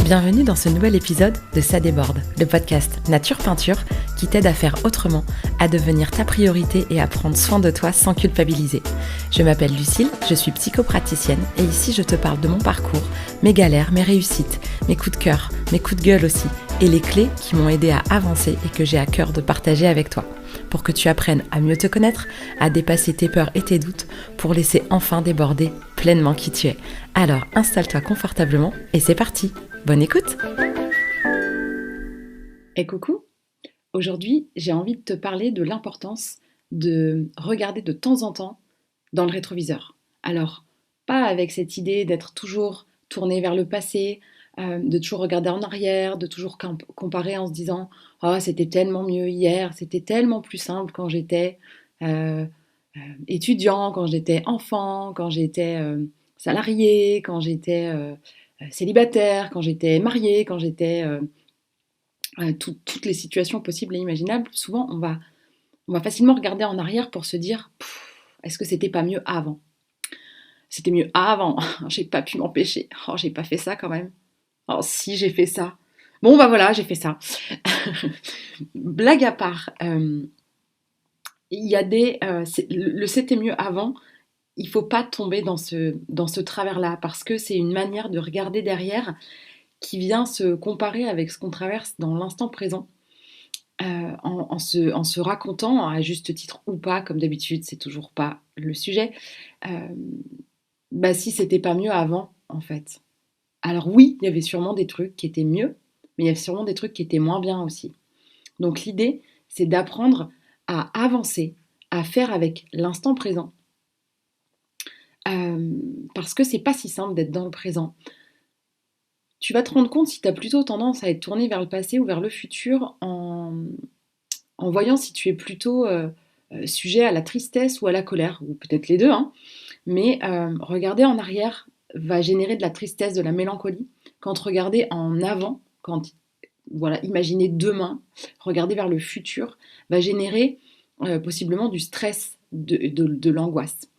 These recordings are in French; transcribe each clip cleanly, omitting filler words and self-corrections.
Bienvenue dans ce nouvel épisode de Ça déborde, le podcast Nature Peinture qui t'aide à faire autrement, à devenir ta priorité et à prendre soin de toi sans culpabiliser. Je m'appelle Lucille, je suis psychopraticienne et ici je te parle de mon parcours, mes galères, mes réussites, mes coups de cœur, mes coups de gueule aussi et les clés qui m'ont aidé à avancer et que j'ai à cœur de partager avec toi pour que tu apprennes à mieux te connaître, à dépasser tes peurs et tes doutes pour laisser enfin déborder pleinement qui tu es. Alors installe-toi confortablement et c'est parti. Bonne écoute! Et coucou! Aujourd'hui, j'ai envie de te parler de l'importance de regarder de temps en temps dans le rétroviseur. Alors, pas avec cette idée d'être toujours tourné vers le passé, de toujours regarder en arrière, de toujours comparer en se disant « Oh, c'était tellement mieux hier, c'était tellement plus simple quand j'étais étudiant, quand j'étais enfant, quand j'étais salarié, quand j'étais... célibataire, quand j'étais mariée, quand j'étais toutes les situations possibles et imaginables, souvent on va facilement regarder en arrière pour se dire est-ce que c'était pas mieux avant? C'était mieux avant, j'ai pas pu m'empêcher, oh j'ai pas fait ça quand même, oh si j'ai fait ça, bon bah voilà j'ai fait ça. Blague à part, il y a le c'était mieux avant. Il ne faut pas tomber dans ce travers-là, parce que c'est une manière de regarder derrière qui vient se comparer avec ce qu'on traverse dans l'instant présent, en se racontant, à juste titre ou pas, comme d'habitude, c'est toujours pas le sujet, si c'était pas mieux avant, en fait. Alors oui, il y avait sûrement des trucs qui étaient mieux, mais il y avait sûrement des trucs qui étaient moins bien aussi. Donc l'idée, c'est d'apprendre à avancer, à faire avec l'instant présent, parce que c'est pas si simple d'être dans le présent. Tu vas te rendre compte si tu as plutôt tendance à être tourné vers le passé ou vers le futur en voyant si tu es plutôt sujet à la tristesse ou à la colère, ou peut-être les deux, hein. Mais regarder en arrière va générer de la tristesse, de la mélancolie, quand regarder en avant, imaginer demain, regarder vers le futur, va générer possiblement du stress, de l'angoisse.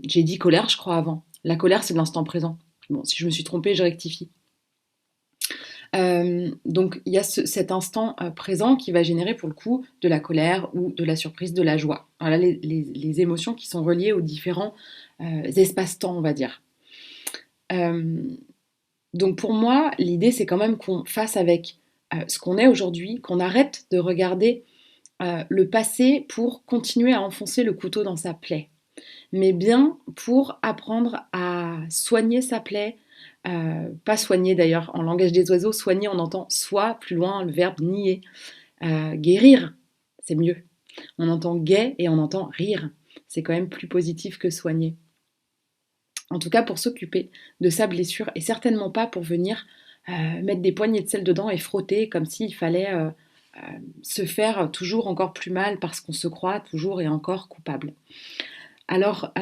J'ai dit colère, je crois, avant. La colère, c'est de l'instant présent. Bon, si je me suis trompée, je rectifie. Donc, il y a cet instant présent qui va générer, pour le coup, de la colère ou de la surprise, de la joie. Voilà les émotions qui sont reliées aux différents espaces-temps, on va dire. Donc, pour moi, l'idée, c'est quand même qu'on fasse avec ce qu'on est aujourd'hui, qu'on arrête de regarder le passé pour continuer à enfoncer le couteau dans sa plaie, mais bien pour apprendre à soigner sa plaie, pas soigner d'ailleurs, en langage des oiseaux, soigner on entend soit, plus loin le verbe nier, guérir, c'est mieux. On entend gai et on entend rire, c'est quand même plus positif que soigner. En tout cas pour s'occuper de sa blessure et certainement pas pour venir mettre des poignées de sel dedans et frotter comme s'il fallait se faire toujours encore plus mal parce qu'on se croit toujours et encore coupable. Alors,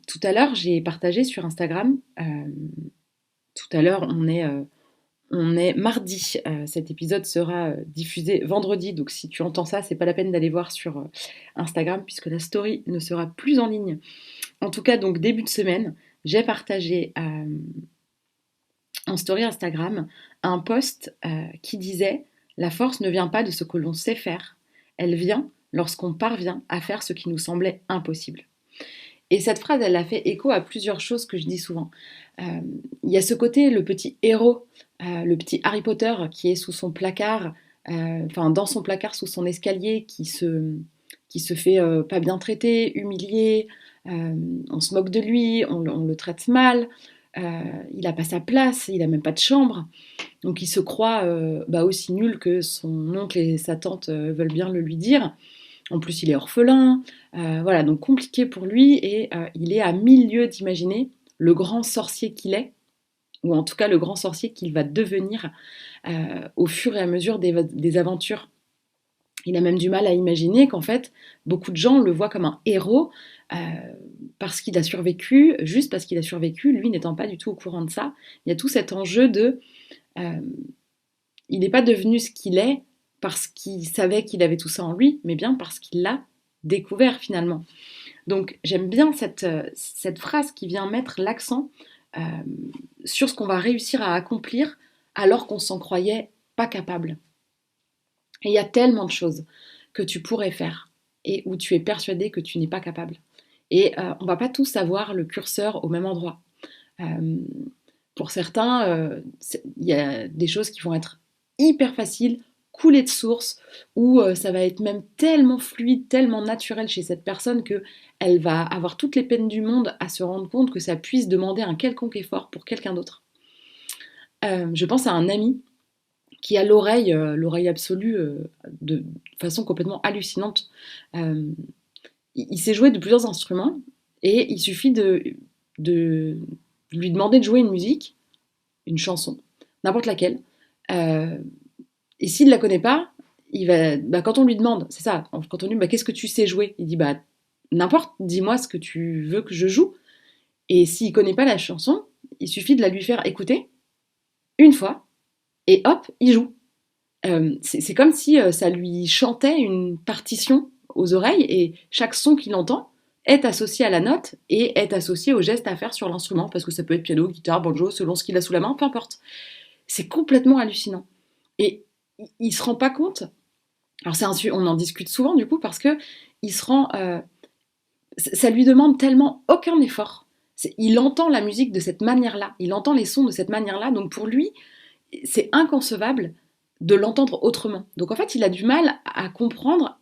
tout à l'heure, j'ai partagé sur Instagram, tout à l'heure, on est mardi, cet épisode sera diffusé vendredi, donc si tu entends ça, c'est pas la peine d'aller voir sur Instagram, puisque la story ne sera plus en ligne. En tout cas, donc début de semaine, j'ai partagé en story Instagram un post qui disait « La force ne vient pas de ce que l'on sait faire, elle vient lorsqu'on parvient à faire ce qui nous semblait impossible. » Et cette phrase, elle a fait écho à plusieurs choses que je dis souvent. Il y a ce côté, le petit héros, le petit Harry Potter qui est sous son placard, dans son placard, sous son escalier, qui se fait pas bien traiter, humilier, on se moque de lui, on le traite mal, il n'a pas sa place, il n'a même pas de chambre, donc il se croit aussi nul que son oncle et sa tante veulent bien le lui dire. En plus, il est orphelin, voilà, donc compliqué pour lui, et il est à 1000 lieues d'imaginer le grand sorcier qu'il est, ou en tout cas le grand sorcier qu'il va devenir au fur et à mesure des aventures. Il a même du mal à imaginer qu'en fait, beaucoup de gens le voient comme un héros parce qu'il a survécu, juste parce qu'il a survécu, lui n'étant pas du tout au courant de ça. Il y a tout cet enjeu de... il n'est pas devenu ce qu'il est parce qu'il savait qu'il avait tout ça en lui, mais bien parce qu'il l'a découvert finalement. Donc j'aime bien cette phrase qui vient mettre l'accent euh, sur ce qu'on va réussir à accomplir alors qu'on s'en croyait pas capable. Et il y a tellement de choses que tu pourrais faire et où tu es persuadé que tu n'es pas capable. Et on va pas tous avoir le curseur au même endroit. Euh, pour certains, il y a des choses qui vont être hyper faciles, couler de source, où ça va être même tellement fluide, tellement naturel chez cette personne que elle va avoir toutes les peines du monde à se rendre compte que ça puisse demander un quelconque effort pour quelqu'un d'autre. Je pense à un ami qui a l'oreille absolue de façon complètement hallucinante. Euh, il sait jouer de plusieurs instruments et il suffit de lui demander de jouer une musique, une chanson, n'importe laquelle. Euh, et s'il ne la connaît pas, quand on lui demande, c'est ça, quand on lui dit qu'est-ce que tu sais jouer, il dit n'importe, dis-moi ce que tu veux que je joue. Et s'il ne connaît pas la chanson, il suffit de la lui faire écouter une fois et hop, il joue. C'est comme si ça lui chantait une partition aux oreilles et chaque son qu'il entend est associé à la note et est associé au geste à faire sur l'instrument, parce que ça peut être piano, guitare, banjo, selon ce qu'il a sous la main, peu importe. C'est complètement hallucinant. Et il se rend pas compte. Alors on en discute souvent du coup parce que il se rend, ça lui demande tellement aucun effort. Il entend la musique de cette manière-là, il entend les sons de cette manière-là, donc pour lui, c'est inconcevable de l'entendre autrement. Donc en fait, il a du mal à comprendre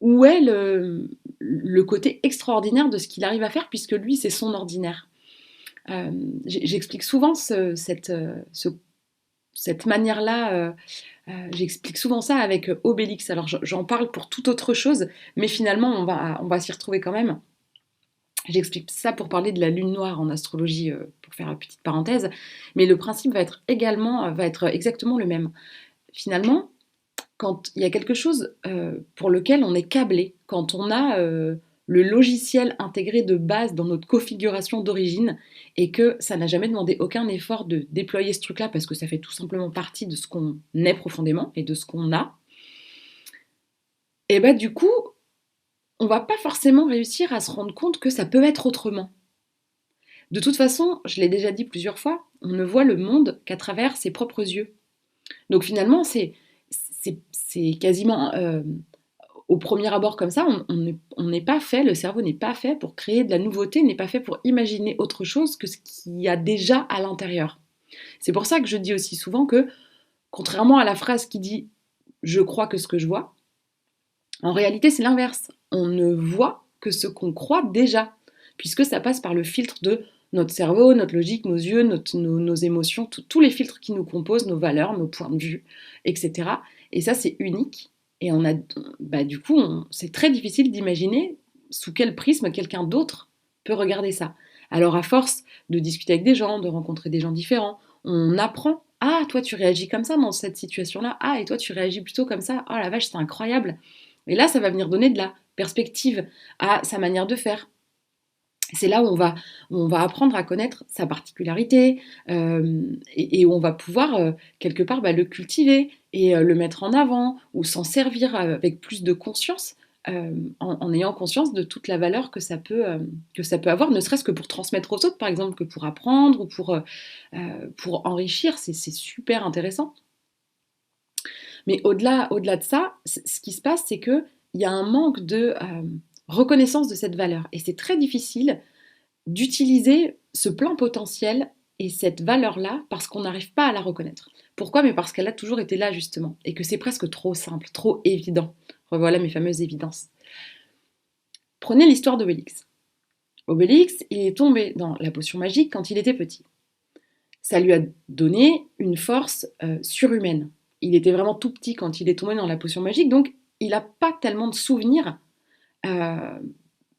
où est le côté extraordinaire de ce qu'il arrive à faire, puisque lui, c'est son ordinaire. J'explique souvent cette manière-là, j'explique souvent ça avec Obélix. Alors j'en parle pour toute autre chose, mais finalement, on va s'y retrouver quand même. J'explique ça pour parler de la lune noire en astrologie, pour faire une petite parenthèse, mais le principe va être exactement le même. Finalement, quand il y a quelque chose pour lequel on est câblé, quand on a le logiciel intégré de base dans notre configuration d'origine et que ça n'a jamais demandé aucun effort de déployer ce truc-là parce que ça fait tout simplement partie de ce qu'on est profondément et de ce qu'on a, et bah du coup, on va pas forcément réussir à se rendre compte que ça peut être autrement. De toute façon, je l'ai déjà dit plusieurs fois, on ne voit le monde qu'à travers ses propres yeux. Donc finalement, c'est quasiment au premier abord comme ça, on n'est pas fait, le cerveau n'est pas fait pour créer de la nouveauté, n'est pas fait pour imaginer autre chose que ce qu'il y a déjà à l'intérieur. C'est pour ça que je dis aussi souvent que, contrairement à la phrase qui dit je crois que ce que je vois, en réalité c'est l'inverse. On ne voit que ce qu'on croit déjà, puisque ça passe par le filtre de notre cerveau, notre logique, nos yeux, nos émotions, tous les filtres qui nous composent, nos valeurs, nos points de vue, etc. Et ça, c'est unique. Et du coup, c'est très difficile d'imaginer sous quel prisme quelqu'un d'autre peut regarder ça. Alors, à force de discuter avec des gens, de rencontrer des gens différents, on apprend. Ah, toi, tu réagis comme ça dans cette situation-là. Ah, et toi, tu réagis plutôt comme ça. Oh la vache, c'est incroyable. Et là, ça va venir donner de la perspective à sa manière de faire. C'est là où on va apprendre à connaître sa particularité et où on va pouvoir quelque part le cultiver et le mettre en avant ou s'en servir avec plus de conscience en ayant conscience de toute la valeur que ça peut avoir, ne serait-ce que pour transmettre aux autres par exemple, que pour apprendre ou pour enrichir, c'est super intéressant. Mais au-delà de ça, ce qui se passe, c'est qu'il y a un manque de reconnaissance de cette valeur. Et c'est très difficile d'utiliser ce plein potentiel et cette valeur-là parce qu'on n'arrive pas à la reconnaître. Pourquoi? Mais parce qu'elle a toujours été là, justement, et que c'est presque trop simple, trop évident. Revoilà mes fameuses évidences. Prenez l'histoire d'Obélix. Obélix, il est tombé dans la potion magique quand il était petit. Ça lui a donné une force surhumaine. Il était vraiment tout petit quand il est tombé dans la potion magique, donc il n'a pas tellement de souvenirs euh,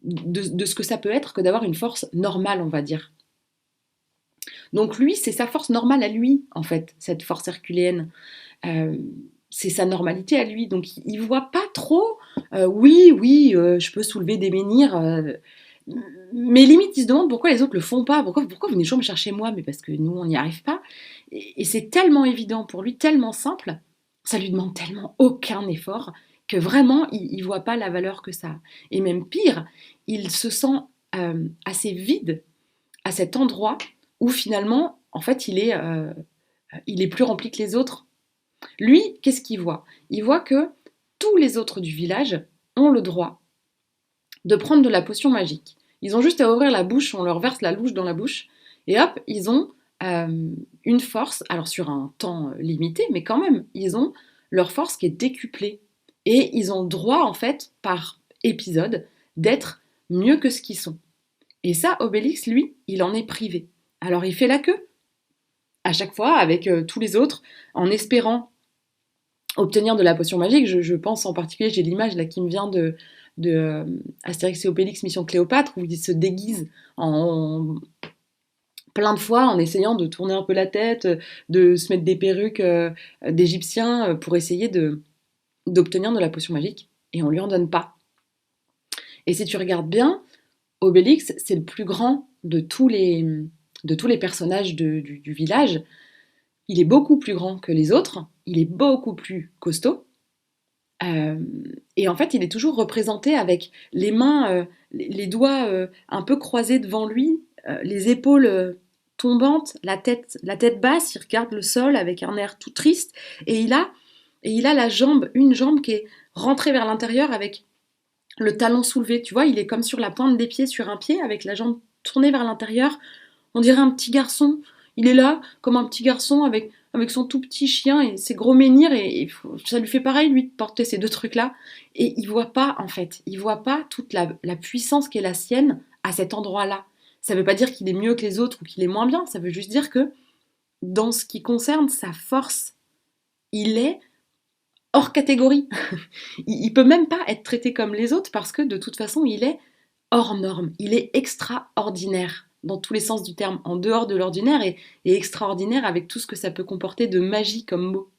de ce que ça peut être que d'avoir une force normale, on va dire. Donc lui, c'est sa force normale à lui, en fait, cette force herculéenne. Euh, c'est sa normalité à lui. Donc il voit pas trop, je peux soulever des menhirs. Mais limite, il se demande pourquoi les autres le font pas. Pourquoi vous venez toujours me chercher moi? Mais parce que nous, on n'y arrive pas. Et c'est tellement évident pour lui, tellement simple, ça lui demande tellement aucun effort que vraiment, il voit pas la valeur que ça a. Et même pire, il se sent assez vide à cet endroit où finalement, en fait, il est plus rempli que les autres. Lui, qu'est-ce qu'il voit? Il voit que tous les autres du village ont le droit de prendre de la potion magique. Ils ont juste à ouvrir la bouche, on leur verse la louche dans la bouche, et hop, ils ont une force, alors sur un temps limité, mais quand même, ils ont leur force qui est décuplée. Et ils ont le droit, en fait, par épisode, d'être mieux que ce qu'ils sont. Et ça, Obélix, lui, il en est privé. Alors il fait la queue, à chaque fois, avec tous les autres, en espérant obtenir de la potion magique. Je pense en particulier, j'ai l'image là qui me vient de Astérix et Obélix Mission Cléopâtre, où ils se déguisent en plein de fois en essayant de tourner un peu la tête, de se mettre des perruques d'égyptiens pour essayer d'obtenir de la potion magique. Et on lui en donne pas. Et si tu regardes bien, Obélix, c'est le plus grand de tous les personnages du village. Il est beaucoup plus grand que les autres, il est beaucoup plus costaud. Euh, et en fait, il est toujours représenté avec les mains, les doigts un peu croisés devant lui, les épaules tombantes, la tête basse. Il regarde le sol avec un air tout triste. Et il a une jambe qui est rentrée vers l'intérieur avec le talon soulevé. Tu vois, il est comme sur la pointe des pieds sur un pied avec la jambe tournée vers l'intérieur. On dirait un petit garçon. Il est là comme un petit garçon avec son tout petit chien et ses gros menhirs et ça lui fait pareil lui de porter ces deux trucs-là. Et il voit pas en fait, il voit pas toute la puissance qui est la sienne à cet endroit-là. Ça veut pas dire qu'il est mieux que les autres ou qu'il est moins bien, ça veut juste dire que dans ce qui concerne sa force, il est hors catégorie. Il peut même pas être traité comme les autres parce que de toute façon il est hors norme, il est extraordinaire dans tous les sens du terme, en dehors de l'ordinaire et extraordinaire avec tout ce que ça peut comporter de magie comme mot.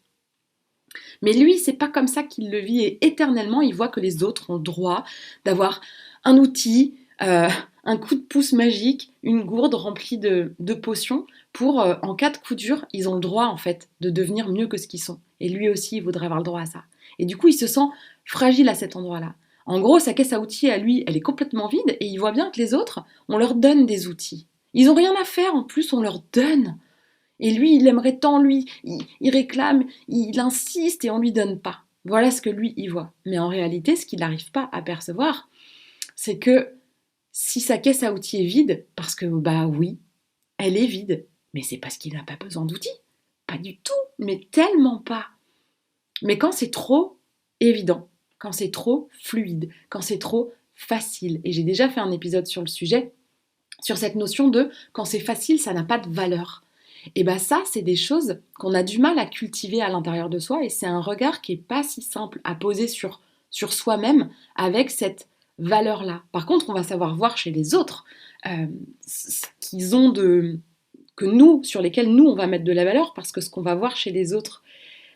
Mais lui, c'est pas comme ça qu'il le vit et éternellement, il voit que les autres ont le droit d'avoir un outil, un coup de pouce magique, une gourde remplie de potions pour, en cas de coup dur, ils ont le droit en fait de devenir mieux que ce qu'ils sont. Et lui aussi, il voudrait avoir le droit à ça. Et du coup, il se sent fragile à cet endroit-là. En gros, sa caisse à outils à lui, elle est complètement vide et il voit bien que les autres, on leur donne des outils. Ils ont rien à faire, en plus, on leur donne. Et lui, il aimerait tant, lui, il réclame, il insiste et on lui donne pas. Voilà ce que lui, il voit. Mais en réalité, ce qu'il n'arrive pas à percevoir, c'est que si sa caisse à outils est vide, parce que, bah oui, elle est vide, mais c'est parce qu'il n'a pas besoin d'outils. Pas du tout, mais tellement pas. Mais quand c'est trop évident, quand c'est trop fluide, quand c'est trop facile, et j'ai déjà fait un épisode sur le sujet, sur cette notion de quand c'est facile, ça n'a pas de valeur. Et bien ça, c'est des choses qu'on a du mal à cultiver à l'intérieur de soi, et c'est un regard qui n'est pas si simple à poser sur soi-même avec cette valeur-là. Par contre, on va savoir voir chez les autres ce qu'ils ont sur lesquels nous, on va mettre de la valeur, parce que ce qu'on va voir chez les autres,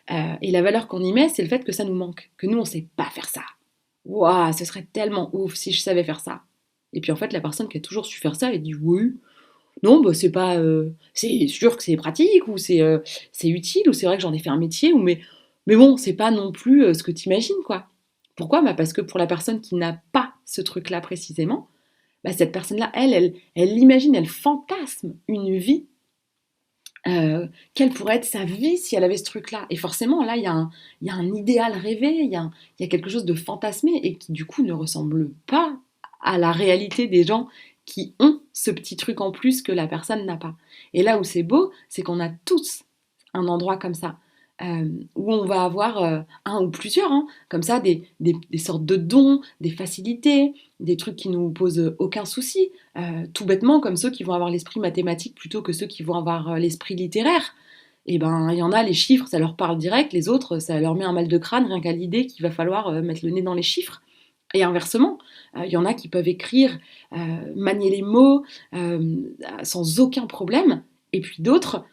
et la valeur qu'on y met, c'est le fait que ça nous manque, que nous, on ne sait pas faire ça. Waouh, ce serait tellement ouf si je savais faire ça. Et puis en fait, la personne qui a toujours su faire ça, elle dit oui, non, bah, c'est pas, c'est sûr que c'est pratique ou c'est utile ou c'est vrai que j'en ai fait un métier mais bon, c'est pas non plus ce que tu imagines quoi. Pourquoi? Bah parce que pour la personne qui n'a pas ce truc-là précisément, bah cette personne-là, elle imagine, elle fantasme une vie quelle pourrait être sa vie si elle avait ce truc-là. Et forcément, là, il y a un idéal rêvé, il y a quelque chose de fantasmé et qui du coup ne ressemble pas à la réalité des gens qui ont ce petit truc en plus que la personne n'a pas. Et là où c'est beau, c'est qu'on a tous un endroit comme ça, où on va avoir un ou plusieurs, hein, comme ça, des sortes de dons, des facilités, des trucs qui nous posent aucun souci, tout bêtement comme ceux qui vont avoir l'esprit mathématique plutôt que ceux qui vont avoir l'esprit littéraire. Et ben, il y en a, les chiffres, ça leur parle direct, les autres, ça leur met un mal de crâne rien qu'à l'idée qu'il va falloir mettre le nez dans les chiffres. Et inversement, il y en a qui peuvent écrire, manier les mots sans aucun problème, et puis d'autres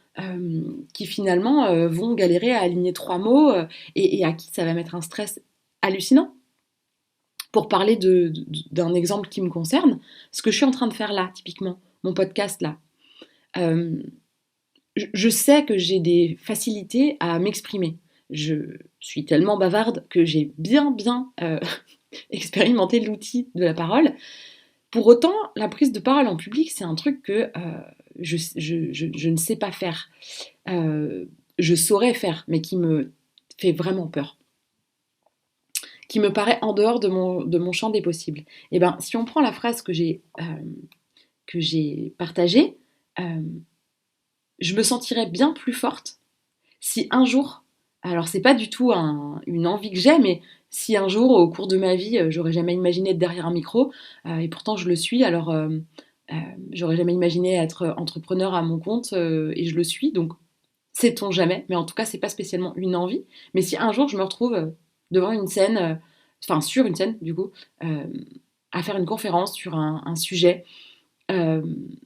qui finalement vont galérer à aligner trois mots et à qui ça va mettre un stress hallucinant. Pour parler d'un exemple qui me concerne, ce que je suis en train de faire là, typiquement, mon podcast là, euh, je sais que j'ai des facilités à m'exprimer. je suis tellement bavarde que j'ai bien expérimenté l'outil de la parole. Pour autant, la prise de parole en public, c'est un truc que je ne sais pas faire. Euh, je saurais faire, mais qui me fait vraiment peur, qui me paraît en dehors de mon champ des possibles. Et ben, si on prend la phrase que j'ai partagée, euh, je me sentirais bien plus forte si un jour, alors c'est pas du tout une envie que j'ai, mais si un jour, au cours de ma vie, j'aurais jamais imaginé être derrière un micro, et pourtant je le suis, alors euh, j'aurais jamais imaginé être entrepreneur à mon compte, et je le suis, donc sait-on jamais, mais en tout cas, c'est pas spécialement une envie. Mais si un jour je me retrouve devant une scène, enfin sur une scène du coup, euh, à faire une conférence sur un sujet, euh,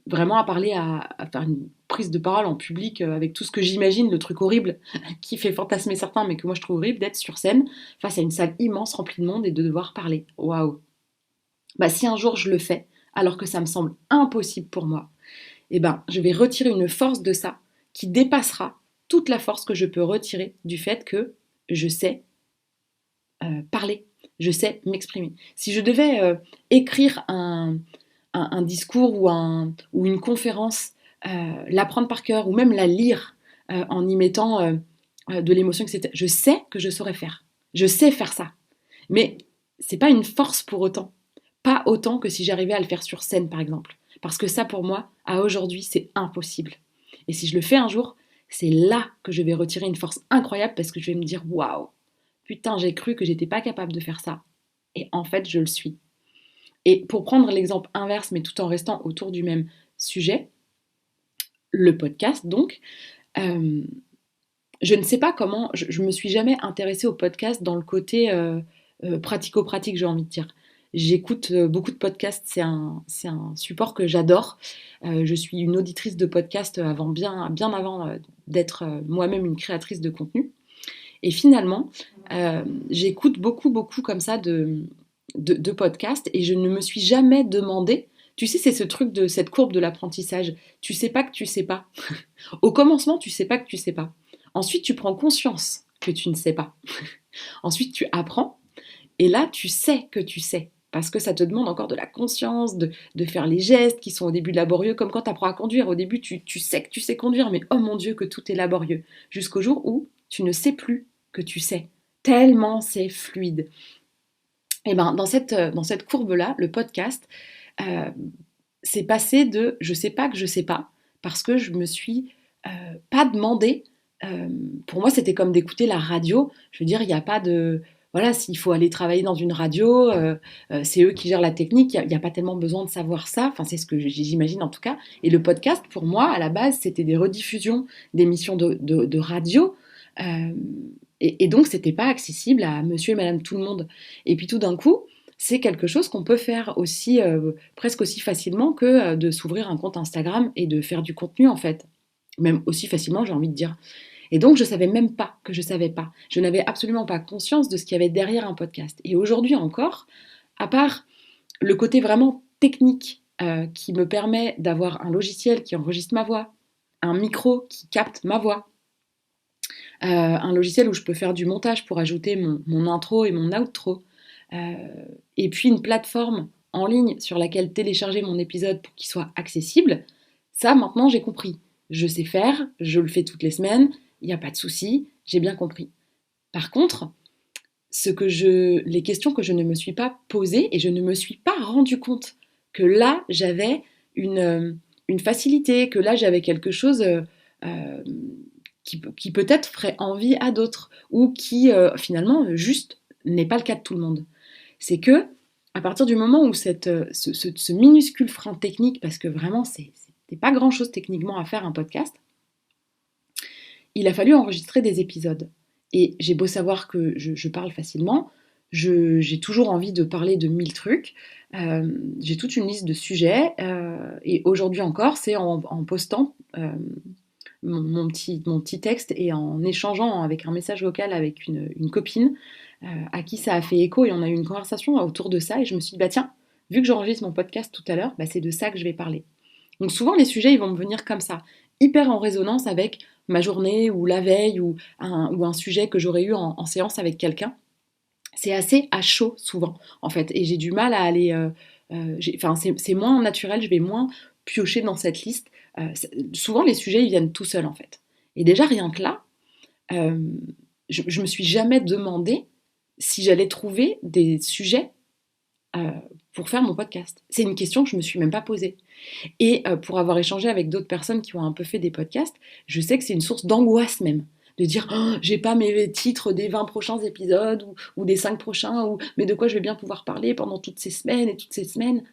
vraiment à parler, à faire une prise de parole en public avec tout ce que j'imagine, le truc horrible qui fait fantasmer certains, mais que moi je trouve horrible d'être sur scène face à une salle immense remplie de monde et de devoir parler. Waouh! Bah, si un jour je le fais, alors que ça me semble impossible pour moi, eh ben, je vais retirer une force de ça qui dépassera toute la force que je peux retirer du fait que je sais parler, je sais m'exprimer. Si je devais écrire un discours ou une conférence, l'apprendre par cœur ou même la lire en y mettant de l'émotion, etc., je sais que je saurais faire. Je sais faire ça. Mais c'est pas une force pour autant. Pas autant que si j'arrivais à le faire sur scène, par exemple. Parce que ça, pour moi, à aujourd'hui, c'est impossible. Et si je le fais un jour, c'est là que je vais retirer une force incroyable parce que je vais me dire waouh, putain, j'ai cru que j'étais pas capable de faire ça. Et en fait, je le suis. Et pour prendre l'exemple inverse, mais tout en restant autour du même sujet, le podcast, donc, euh, je ne sais pas comment, je me suis jamais intéressée au podcast dans le côté pratico-pratique, j'ai envie de dire. J'écoute beaucoup de podcasts, c'est un support que j'adore. Je suis une auditrice de podcasts bien avant d'être moi-même une créatrice de contenu. Et finalement, j'écoute beaucoup comme ça de podcasts et je ne me suis jamais demandé, tu sais, c'est ce truc de cette courbe de l'apprentissage. Tu sais pas que tu sais pas. Au commencement, tu sais pas que tu sais pas. Ensuite, tu prends conscience que tu ne sais pas. Ensuite, tu apprends et là, tu sais que tu sais. Parce que ça te demande encore de la conscience, de faire les gestes qui sont au début laborieux, comme quand tu apprends à conduire. Au début, tu sais que tu sais conduire, mais oh mon Dieu, que tout est laborieux. Jusqu'au jour où tu ne sais plus que tu sais. Tellement c'est fluide. Et ben dans cette courbe-là, le podcast, euh, c'est passé de je sais pas que je sais pas, parce que je me suis pas demandé. euh, pour moi, c'était comme d'écouter la radio. Je veux dire, il n'y a pas de. Voilà, s'il faut aller travailler dans une radio, c'est eux qui gèrent la technique. Il n'y a pas tellement besoin de savoir ça. Enfin, c'est ce que j'imagine en tout cas. Et le podcast, pour moi, à la base, c'était des rediffusions d'émissions de radio. Euh, et donc, c'était pas accessible à monsieur et madame tout le monde. Et puis tout d'un coup, c'est quelque chose qu'on peut faire aussi presque aussi facilement que de s'ouvrir un compte Instagram et de faire du contenu en fait. Même aussi facilement, j'ai envie de dire. Et donc, je savais même pas que je savais pas. Je n'avais absolument pas conscience de ce qu'il y avait derrière un podcast. Et aujourd'hui encore, à part le côté vraiment technique qui me permet d'avoir un logiciel qui enregistre ma voix, un micro qui capte ma voix, un logiciel où je peux faire du montage pour ajouter mon intro et mon outro, euh, et puis une plateforme en ligne sur laquelle télécharger mon épisode pour qu'il soit accessible, ça maintenant j'ai compris. Je sais faire, je le fais toutes les semaines, il n'y a pas de souci, j'ai bien compris. Par contre, les questions que je ne me suis pas posées et je ne me suis pas rendu compte que là j'avais une facilité, que là j'avais quelque chose euh, qui peut-être ferait envie à d'autres ou qui finalement juste n'est pas le cas de tout le monde. C'est que à partir du moment où ce minuscule frein technique, parce que vraiment c'était pas grand-chose techniquement à faire un podcast, il a fallu enregistrer des épisodes. Et j'ai beau savoir que je parle facilement, j'ai toujours envie de parler de 1000 trucs. J'ai toute une liste de sujets. Et aujourd'hui encore, c'est en postant mon petit texte et en échangeant avec un message vocal avec une copine à qui ça a fait écho et on a eu une conversation autour de ça et je me suis dit, bah tiens, vu que j'enregistre mon podcast tout à l'heure, bah c'est de ça que je vais parler. Donc souvent les sujets ils vont me venir comme ça, hyper en résonance avec ma journée ou la veille ou un sujet que j'aurais eu en séance avec quelqu'un. C'est assez à chaud souvent, en fait, et j'ai du mal à aller. Enfin, c'est moins naturel, je vais moins piocher dans cette liste. Souvent, les sujets, ils viennent tout seuls, en fait. Et déjà, rien que là, euh, je me suis jamais demandé si j'allais trouver des sujets euh, pour faire mon podcast. C'est une question que je me suis même pas posée. Et pour avoir échangé avec d'autres personnes qui ont un peu fait des podcasts, je sais que c'est une source d'angoisse même. De dire, oh, j'ai pas mes titres des 20 prochains épisodes ou des 5 prochains, mais de quoi je vais bien pouvoir parler pendant toutes ces semaines et toutes ces semaines.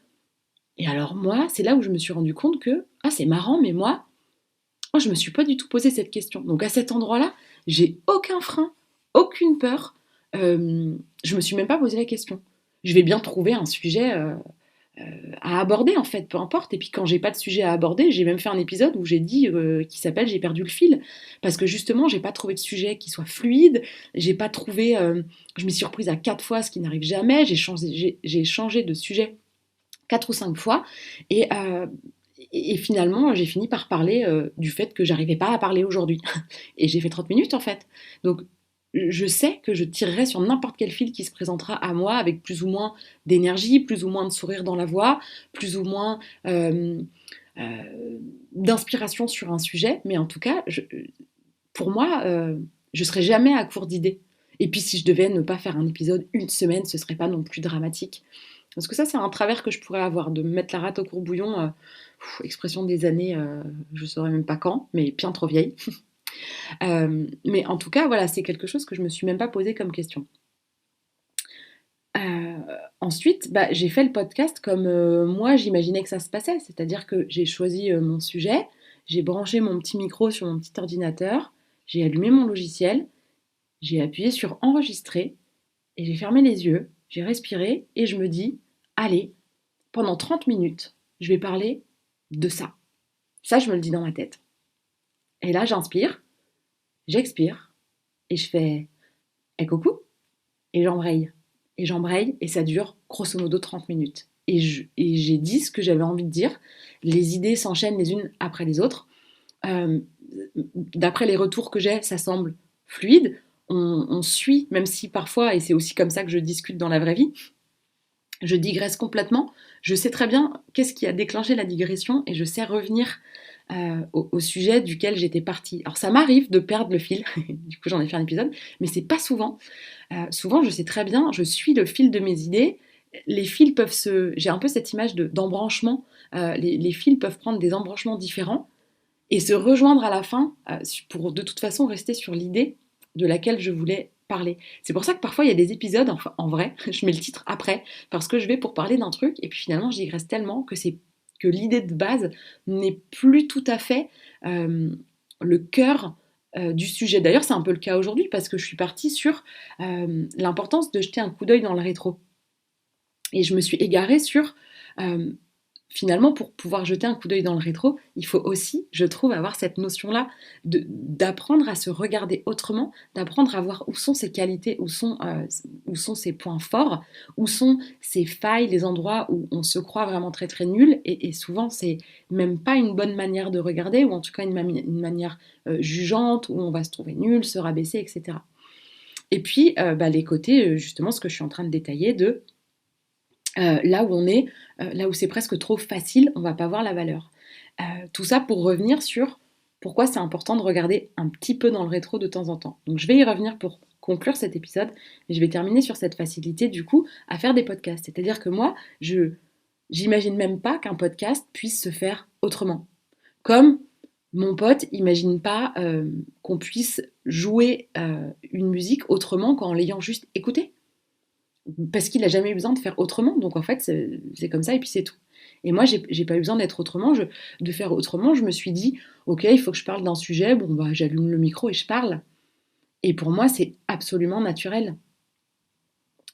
Et alors moi, c'est là où je me suis rendu compte que, ah c'est marrant, mais moi, oh, je me suis pas du tout posé cette question. Donc à cet endroit-là, j'ai aucun frein, aucune peur. Je me suis même pas posé la question. Je vais bien trouver un sujet à aborder en fait, peu importe. Et puis quand j'ai pas de sujet à aborder, j'ai même fait un épisode où j'ai dit qui s'appelle J'ai perdu le fil parce que justement j'ai pas trouvé de sujet qui soit fluide, j'ai pas trouvé, je m'y suis reprise à 4 fois, ce qui n'arrive jamais. J'ai changé de sujet 4 ou 5 fois et finalement j'ai fini par parler du fait que j'arrivais pas à parler aujourd'hui et j'ai fait 30 minutes en fait. Donc je sais que je tirerai sur n'importe quel fil qui se présentera à moi avec plus ou moins d'énergie, plus ou moins de sourire dans la voix, plus ou moins d'inspiration sur un sujet. Mais en tout cas, pour moi, je serai jamais à court d'idées. Et puis si je devais ne pas faire un épisode une semaine, ce serait pas non plus dramatique. Parce que ça, c'est un travers que je pourrais avoir, de me mettre la rate au courbouillon, expression des années, je ne saurais même pas quand, mais bien trop vieille. Mais en tout cas, voilà, c'est quelque chose que je me suis même pas posé comme question. Ensuite, bah, j'ai fait le podcast comme moi j'imaginais que ça se passait, c'est-à-dire que j'ai choisi mon sujet, j'ai branché mon petit micro sur mon petit ordinateur, j'ai allumé mon logiciel, j'ai appuyé sur enregistrer et j'ai fermé les yeux, j'ai respiré et je me dis, allez, pendant 30 minutes, je vais parler de ça. Ça, je me le dis dans ma tête. Et là, j'inspire, j'expire et je fais eh coucou et j'embraye. Et j'embraye et ça dure grosso modo 30 minutes. Et j'ai dit ce que j'avais envie de dire. Les idées s'enchaînent les unes après les autres. Euh, D'après les retours que j'ai, ça semble fluide. On suit, même si parfois, et c'est aussi comme ça que je discute dans la vraie vie, je digresse complètement. Je sais très bien qu'est-ce qui a déclenché la digression et je sais revenir au sujet duquel j'étais partie. Alors ça m'arrive de perdre le fil, du coup j'en ai fait un épisode, mais c'est pas souvent. Souvent je sais très bien, je suis le fil de mes idées. Les fils peuvent se... J'ai un peu cette image d'embranchement. Les fils peuvent prendre des embranchements différents et se rejoindre à la fin pour de toute façon rester sur l'idée de laquelle je voulais parler. C'est pour ça que parfois il y a des épisodes, enfin, en vrai, je mets le titre après, parce que je vais pour parler d'un truc, et puis finalement j'y reste tellement que l'idée de base n'est plus tout à fait le cœur du sujet. D'ailleurs, c'est un peu le cas aujourd'hui, parce que je suis partie sur l'importance de jeter un coup d'œil dans le rétro. Et je me suis égarée sur euh, finalement, pour pouvoir jeter un coup d'œil dans le rétro, il faut aussi, je trouve, avoir cette notion-là d'apprendre à se regarder autrement, d'apprendre à voir où sont ses qualités, où sont ses points forts, où sont ses failles, les endroits où on se croit vraiment très très nul. Et souvent, c'est même pas une bonne manière de regarder, ou en tout cas une manière jugeante, où on va se trouver nul, se rabaisser, etc. Et puis, bah, les côtés, justement, ce que je suis en train de détailler de là où on est, là où c'est presque trop facile, on va pas voir la valeur. Tout ça pour revenir sur pourquoi c'est important de regarder un petit peu dans le rétro de temps en temps. Donc je vais y revenir pour conclure cet épisode, mais je vais terminer sur cette facilité du coup à faire des podcasts. C'est-à-dire que moi, j'imagine même pas qu'un podcast puisse se faire autrement. Comme mon pote imagine pas qu'on puisse jouer une musique autrement qu'en l'ayant juste écoutée parce qu'il n'a jamais eu besoin de faire autrement. Donc en fait, c'est comme ça et puis c'est tout. Et moi, j'ai pas eu besoin d'être autrement, de faire autrement. Je me suis dit, ok, il faut que je parle d'un sujet. Bon, bah, j'allume le micro et je parle. Et pour moi, c'est absolument naturel.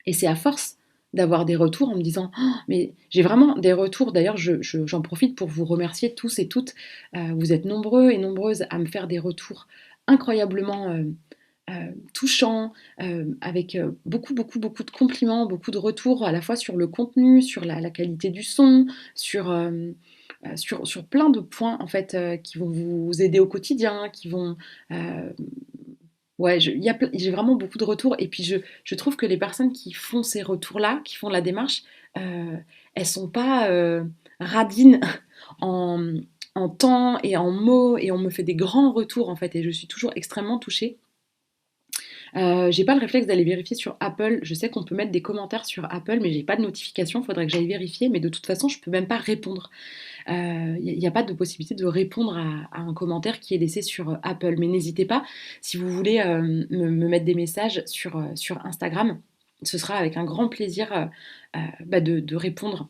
Et c'est à force d'avoir des retours en me disant, oh, mais j'ai vraiment des retours. D'ailleurs, j'en profite pour vous remercier tous et toutes. Vous êtes nombreux et nombreuses à me faire des retours incroyablement touchants, avec beaucoup, beaucoup, beaucoup de compliments, beaucoup de retours à la fois sur le contenu, sur la qualité du son, sur plein de points en fait qui vont vous aider au quotidien, qui vont... ouais, j'ai vraiment beaucoup de retours et puis je trouve que les personnes qui font ces retours-là, qui font la démarche, elles sont pas radines en, en temps et en mots et on me fait des grands retours en fait et je suis toujours extrêmement touchée. J'ai pas le réflexe d'aller vérifier sur Apple. Je sais qu'on peut mettre des commentaires sur Apple, mais j'ai pas de notification. Faudrait que j'aille vérifier. Mais de toute façon, je peux même pas répondre. Il n'y a pas de possibilité de répondre à un commentaire qui est laissé sur Apple. Mais n'hésitez pas, si vous voulez me mettre des messages sur Instagram, ce sera avec un grand plaisir de répondre.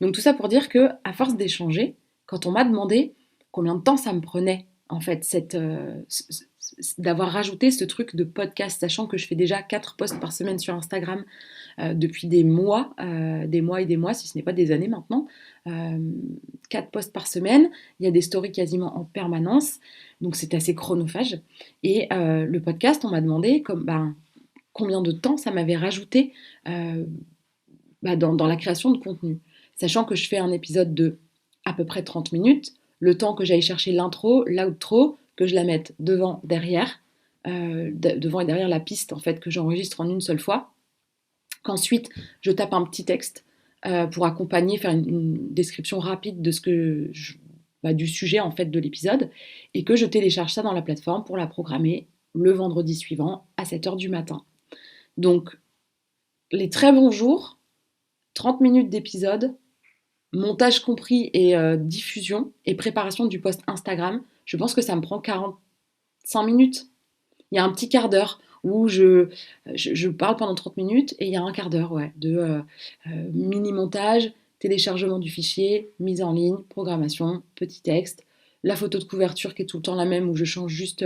Donc tout ça pour dire que, à force d'échanger, quand on m'a demandé combien de temps ça me prenait, en fait, d'avoir rajouté ce truc de podcast, sachant que je fais déjà 4 posts par semaine sur Instagram depuis des mois et des mois, si ce n'est pas des années maintenant. 4 posts par semaine, il y a des stories quasiment en permanence, donc c'est assez chronophage. Et le podcast, on m'a demandé combien de temps ça m'avait rajouté dans la création de contenu. Sachant que je fais un épisode de à peu près 30 minutes, le temps que j'aille chercher l'intro, l'outro, que je la mette devant, derrière, devant et derrière la piste en fait que j'enregistre en une seule fois, qu'ensuite je tape un petit texte pour accompagner, faire une description rapide de du sujet en fait de l'épisode, et que je télécharge ça dans la plateforme pour la programmer le vendredi suivant à 7h du matin. Donc les très bons jours, 30 minutes d'épisode, montage compris et diffusion et préparation du post Instagram, je pense que ça me prend 45 minutes. Il y a un petit quart d'heure où je parle pendant 30 minutes et il y a un quart d'heure de mini-montage, téléchargement du fichier, mise en ligne, programmation, petit texte, la photo de couverture qui est tout le temps la même où je change juste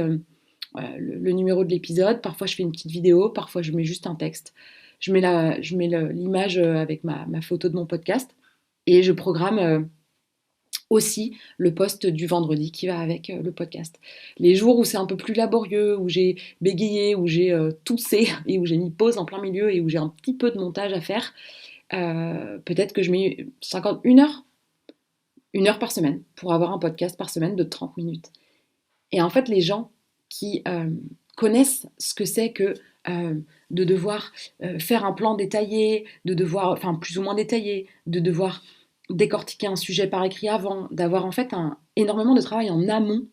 le numéro de l'épisode. Parfois je fais une petite vidéo, parfois je mets juste un texte. Je mets l'image avec ma photo de mon podcast et je programme aussi le post du vendredi qui va avec le podcast. Les jours où c'est un peu plus laborieux, où j'ai bégayé, où j'ai toussé et où j'ai mis pause en plein milieu et où j'ai un petit peu de montage à faire, peut-être que je mets 1 heure par semaine pour avoir un podcast par semaine de 30 minutes. Et en fait, les gens qui connaissent ce que c'est que de devoir faire un plan détaillé, de devoir, enfin plus ou moins détaillé, de devoir décortiquer un sujet par écrit avant, d'avoir en fait énormément de travail en amont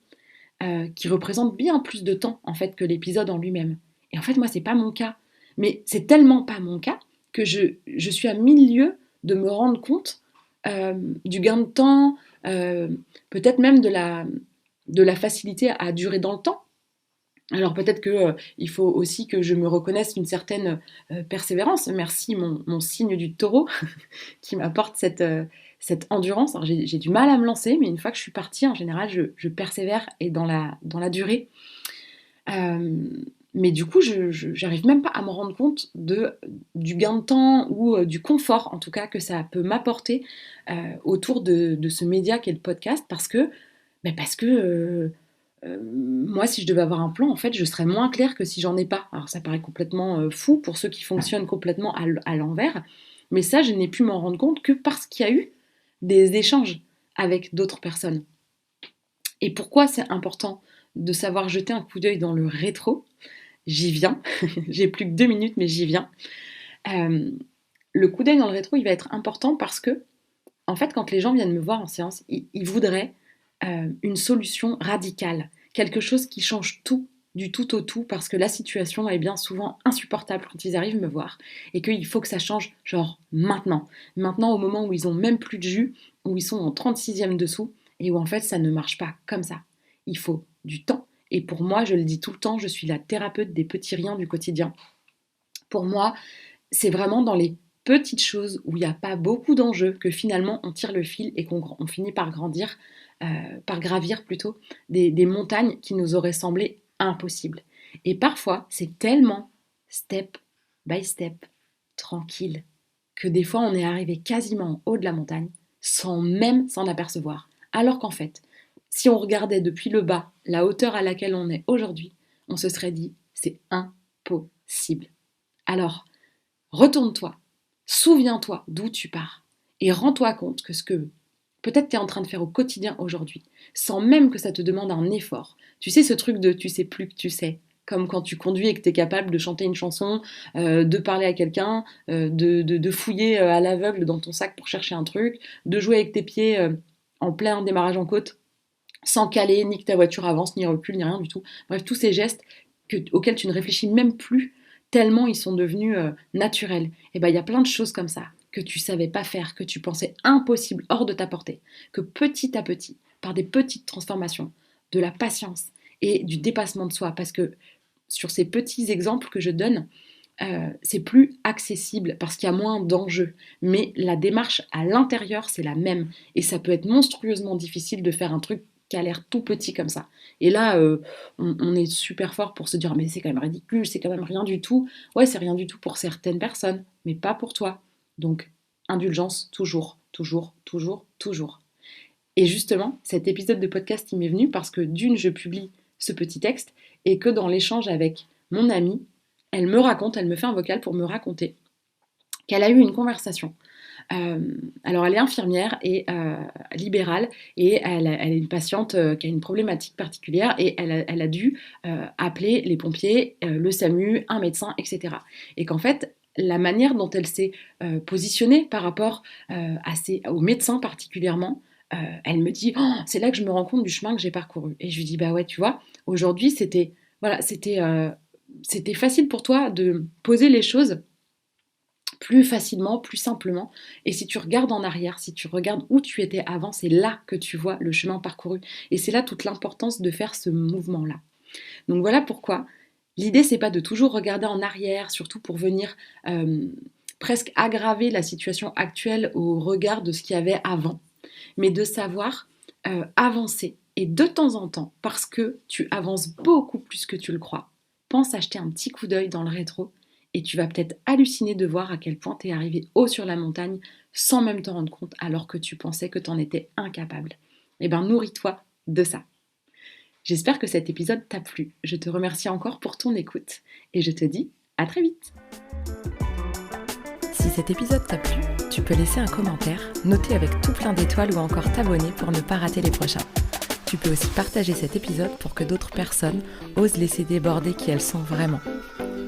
qui représente bien plus de temps en fait que l'épisode en lui-même. Et en fait, moi, c'est pas mon cas. Mais c'est tellement pas mon cas que je suis à 1000 lieues de me rendre compte du gain de temps, peut-être même de la facilité à durer dans le temps. Alors peut-être qu'il faut aussi que je me reconnaisse une certaine persévérance. Merci mon signe du taureau qui m'apporte cette endurance. Alors j'ai du mal à me lancer, mais une fois que je suis partie, en général, je persévère et dans la durée. Mais du coup, je n'arrive même pas à me rendre compte du gain de temps ou du confort, en tout cas, que ça peut m'apporter autour de ce média qu'est le podcast, parce que moi, si je devais avoir un plan, en fait, je serais moins claire que si j'en ai pas. Alors, ça paraît complètement fou pour ceux qui fonctionnent complètement à l'envers, mais ça, je n'ai pu m'en rendre compte que parce qu'il y a eu des échanges avec d'autres personnes. Et pourquoi c'est important de savoir jeter un coup d'œil dans le rétro? J'y viens. J'ai plus que 2 minutes, mais j'y viens. Le coup d'œil dans le rétro, il va être important parce que, en fait, quand les gens viennent me voir en séance, ils voudraient une solution radicale, quelque chose qui change tout, du tout au tout, parce que la situation est bien souvent insupportable quand ils arrivent me voir, et qu'il faut que ça change, genre maintenant. Maintenant, au moment où ils ont même plus de jus, où ils sont en 36e dessous, et où en fait ça ne marche pas comme ça. Il faut du temps. Et pour moi, je le dis tout le temps, je suis la thérapeute des petits riens du quotidien. Pour moi, c'est vraiment dans les petites choses où il n'y a pas beaucoup d'enjeux que finalement on tire le fil et qu'on finit par grandir, par gravir plutôt des montagnes qui nous auraient semblé impossibles. Et parfois, c'est tellement step by step, tranquille, que des fois on est arrivé quasiment en haut de la montagne sans même s'en apercevoir. Alors qu'en fait, si on regardait depuis le bas la hauteur à laquelle on est aujourd'hui, on se serait dit c'est impossible. Alors, retourne-toi, souviens-toi d'où tu pars et rends-toi compte que ce que peut-être tu es en train de faire au quotidien aujourd'hui, sans même que ça te demande un effort. Tu sais ce truc de tu sais plus que tu sais, comme quand tu conduis et que tu es capable de chanter une chanson, de parler à quelqu'un, de fouiller à l'aveugle dans ton sac pour chercher un truc, de jouer avec tes pieds en plein démarrage en côte, sans caler, ni que ta voiture avance, ni recule, ni rien du tout. Bref, tous ces gestes auxquels tu ne réfléchis même plus, tellement ils sont devenus naturels. Et ben il y a plein de choses comme ça que tu savais pas faire, que tu pensais impossible, hors de ta portée, que petit à petit, par des petites transformations, de la patience et du dépassement de soi, parce que sur ces petits exemples que je donne, c'est plus accessible parce qu'il y a moins d'enjeux. Mais la démarche à l'intérieur, c'est la même. Et ça peut être monstrueusement difficile de faire un truc qui a l'air tout petit comme ça. Et là, on est super fort pour se dire mais c'est quand même ridicule, c'est quand même rien du tout. Ouais, c'est rien du tout pour certaines personnes, mais pas pour toi. Donc, indulgence, toujours, toujours, toujours, toujours. Et justement, cet épisode de podcast, il m'est venu parce que d'une, je publie ce petit texte et que dans l'échange avec mon amie, elle me fait un vocal pour me raconter qu'elle a eu une conversation. Alors, elle est infirmière et libérale et elle est une patiente qui a une problématique particulière et elle a dû appeler les pompiers, le SAMU, un médecin, etc. Et qu'en fait, la manière dont elle s'est positionnée par rapport aux médecins particulièrement, elle me dit oh, c'est là que je me rends compte du chemin que j'ai parcouru. Et je lui dis bah ouais, tu vois, aujourd'hui c'était facile pour toi de poser les choses plus facilement, plus simplement. Et si tu regardes en arrière, si tu regardes où tu étais avant, c'est là que tu vois le chemin parcouru. Et c'est là toute l'importance de faire ce mouvement-là. Donc voilà pourquoi l'idée, c'est pas de toujours regarder en arrière, surtout pour venir presque aggraver la situation actuelle au regard de ce qu'il y avait avant, mais de savoir avancer. Et de temps en temps, parce que tu avances beaucoup plus que tu le crois, pense à jeter un petit coup d'œil dans le rétro et tu vas peut-être halluciner de voir à quel point tu es arrivé haut sur la montagne sans même t'en rendre compte alors que tu pensais que tu en étais incapable. Eh bien, nourris-toi de ça. J'espère que cet épisode t'a plu. Je te remercie encore pour ton écoute et je te dis à très vite. Si cet épisode t'a plu, tu peux laisser un commentaire, noter avec tout plein d'étoiles ou encore t'abonner pour ne pas rater les prochains. Tu peux aussi partager cet épisode pour que d'autres personnes osent laisser déborder qui elles sont vraiment.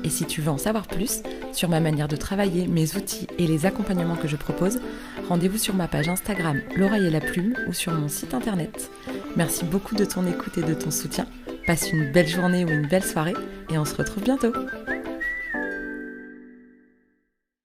Et si tu veux en savoir plus sur ma manière de travailler, mes outils et les accompagnements que je propose, rendez-vous sur ma page Instagram L'Oreille et la Plume ou sur mon site internet. Merci beaucoup de ton écoute et de ton soutien. Passe une belle journée ou une belle soirée et on se retrouve bientôt.